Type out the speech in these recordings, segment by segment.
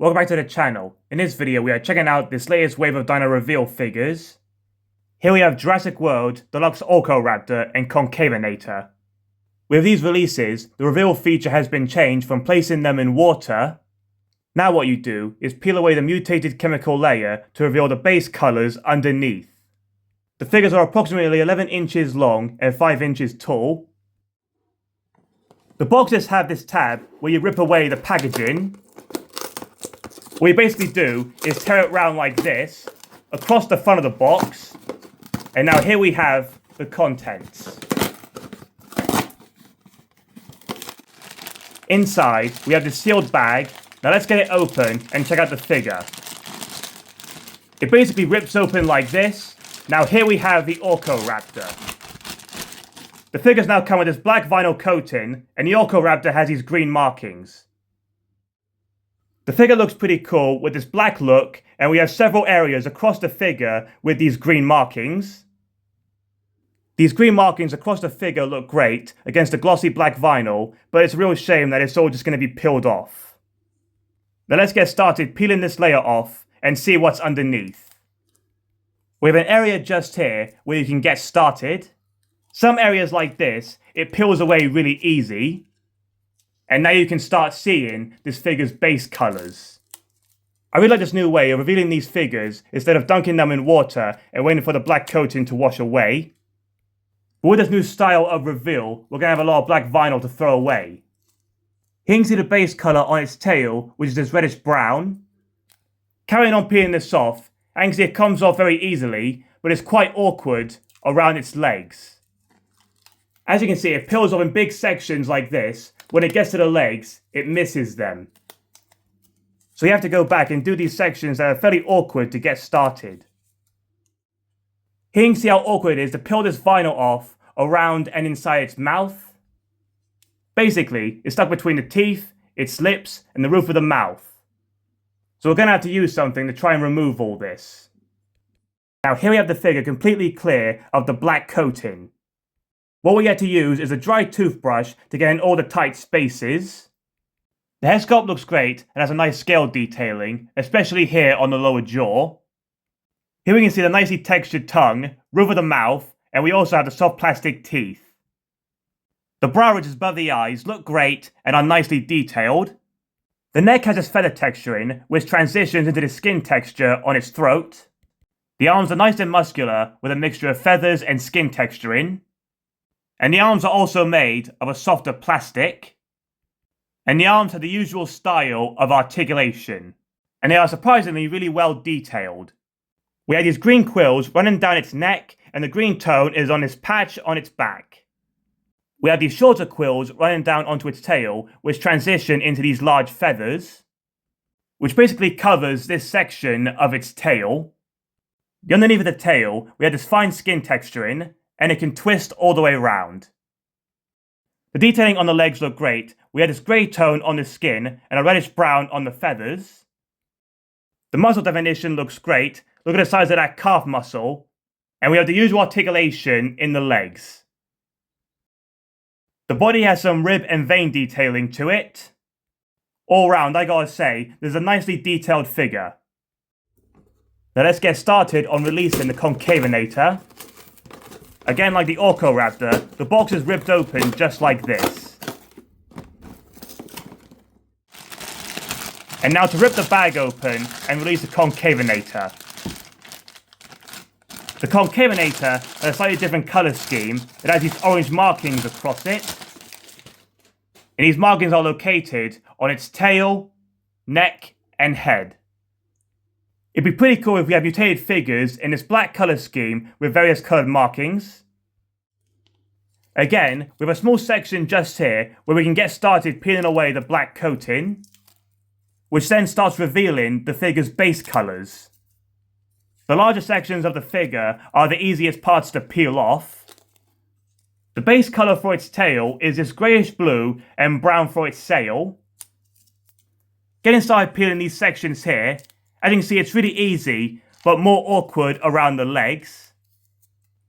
Welcome back to the channel. In this video we are checking out this latest wave of Dino Reveal figures. Here we have Jurassic World, Deluxe Orkoraptor and Concavenator. With these releases, the reveal feature has been changed from placing them in water. Now what you do is peel away the mutated chemical layer to reveal the base colours underneath. The figures are approximately 11 inches long and 5 inches tall. The boxes have this tab where you rip away the packaging. What you basically do is tear it round like this, across the front of the box, and now here we have the contents. Inside, we have the sealed bag. Now let's get it open and check out the figure. It basically rips open like this. Now here we have the Orkoraptor. The figures now come with this black vinyl coating, and the Orkoraptor has these green markings. The figure looks pretty cool with this black look, and we have several areas across the figure with these green markings. These green markings across the figure look great against the glossy black vinyl, but it's a real shame that it's all just going to be peeled off. Now let's get started peeling this layer off and see what's underneath. We have an area just here where you can get started. Some areas like this, it peels away really easy. And now you can start seeing this figure's base colours. I really like this new way of revealing these figures instead of dunking them in water and waiting for the black coating to wash away. But with this new style of reveal, we're going to have a lot of black vinyl to throw away. Here you can see the base colour on its tail, which is this reddish brown. Carrying on peeling this off, I can see it comes off very easily, but it's quite awkward around its legs. As you can see, it peels off in big sections like this. When it gets to the legs, it misses them. So you have to go back and do these sections that are fairly awkward to get started. Here you can see how awkward it is to peel this vinyl off around and inside its mouth. Basically, it's stuck between the teeth, its lips, and the roof of the mouth. So we're going to have to use something to try and remove all this. Now here we have the figure completely clear of the black coating. What we had to use is a dry toothbrush to get in all the tight spaces. The head sculpt looks great and has a nice scale detailing, especially here on the lower jaw. Here we can see the nicely textured tongue, roof of the mouth, and we also have the soft plastic teeth. The brow ridges above the eyes look great and are nicely detailed. The neck has this feather texturing, which transitions into the skin texture on its throat. The arms are nice and muscular with a mixture of feathers and skin texturing. And the arms are also made of a softer plastic. And the arms have the usual style of articulation. And they are surprisingly really well detailed. We have these green quills running down its neck, and the green tone is on this patch on its back. We have these shorter quills running down onto its tail, which transition into these large feathers, which basically covers this section of its tail. Underneath of the tail, we have this fine skin texturing, and it can twist all the way around. The detailing on the legs look great. We have this grey tone on the skin and a reddish brown on the feathers. The muscle definition looks great. Look at the size of that calf muscle. And we have the usual articulation in the legs. The body has some rib and vein detailing to it. All round, I gotta say, there's a nicely detailed figure. Now let's get started on releasing the Concavenator. Again, like the Orkoraptor, the box is ripped open just like this. And now to rip the bag open and release the Concavenator. The Concavenator has a slightly different colour scheme. It has these orange markings across it. And these markings are located on its tail, neck, and head. It'd be pretty cool if we had mutated figures in this black colour scheme with various coloured markings. Again, we have a small section just here where we can get started peeling away the black coating, which then starts revealing the figure's base colours. The larger sections of the figure are the easiest parts to peel off. The base colour for its tail is this greyish blue and brown for its sail. Getting started peeling these sections here, as you can see, it's really easy, but more awkward around the legs.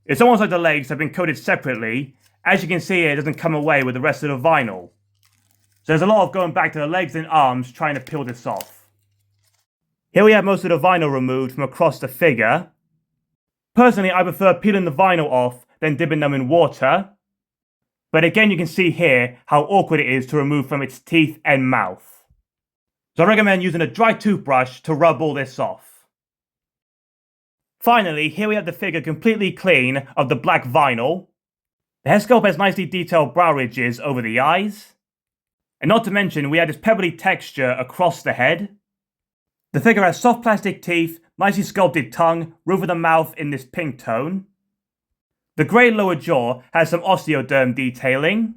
It's almost like the legs have been coated separately. As you can see, it doesn't come away with the rest of the vinyl. So there's a lot of going back to the legs and arms trying to peel this off. Here we have most of the vinyl removed from across the figure. Personally, I prefer peeling the vinyl off than dipping them in water. But again, you can see here how awkward it is to remove from its teeth and mouth. So I recommend using a dry toothbrush to rub all this off. Finally, here we have the figure completely clean of the black vinyl. The head sculpt has nicely detailed brow ridges over the eyes. And not to mention, we have this pebbly texture across the head. The figure has soft plastic teeth, nicely sculpted tongue, roof of the mouth in this pink tone. The grey lower jaw has some osteoderm detailing.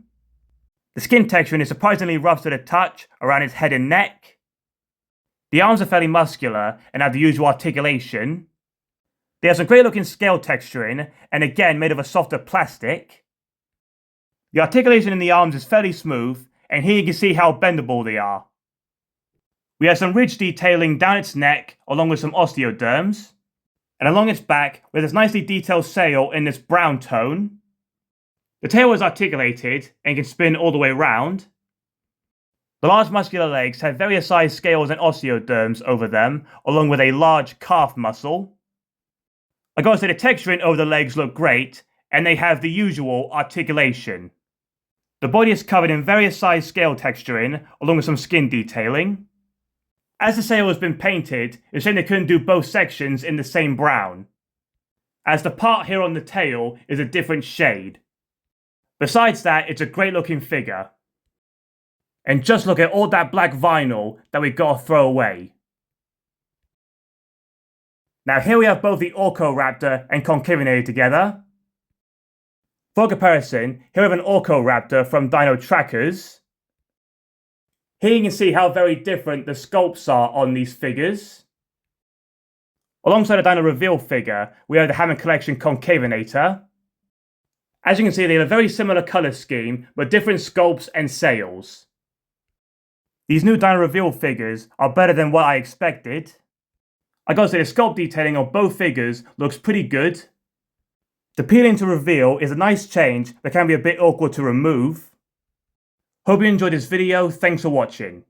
The skin texturing is surprisingly rough to the touch around its head and neck. The arms are fairly muscular and have the usual articulation. They have some great looking scale texturing, and again made of a softer plastic. The articulation in the arms is fairly smooth, and here you can see how bendable they are. We have some ridge detailing down its neck along with some osteoderms. And along its back, with this nicely detailed sail in this brown tone. The tail is articulated and can spin all the way round. The large muscular legs have various sized scales and osteoderms over them, along with a large calf muscle. I gotta say, the texturing over the legs look great, and they have the usual articulation. The body is covered in various sized scale texturing, along with some skin detailing. As the sail has been painted, it's a shame they couldn't do both sections in the same brown, as the part here on the tail is a different shade. Besides that, it's a great looking figure. And just look at all that black vinyl that we gotta throw away. Now here we have both the Orkoraptor and Concavenator together. For comparison, here we have an Orkoraptor from Dino Trackers. Here you can see how very different the sculpts are on these figures. Alongside the Dino Reveal figure, we have the Hammond Collection Concavenator. As you can see, they have a very similar colour scheme, but different sculpts and sails. These new Dino Reveal figures are better than what I expected. I gotta say, the sculpt detailing on both figures looks pretty good. The peeling to reveal is a nice change that can be a bit awkward to remove. Hope you enjoyed this video, thanks for watching.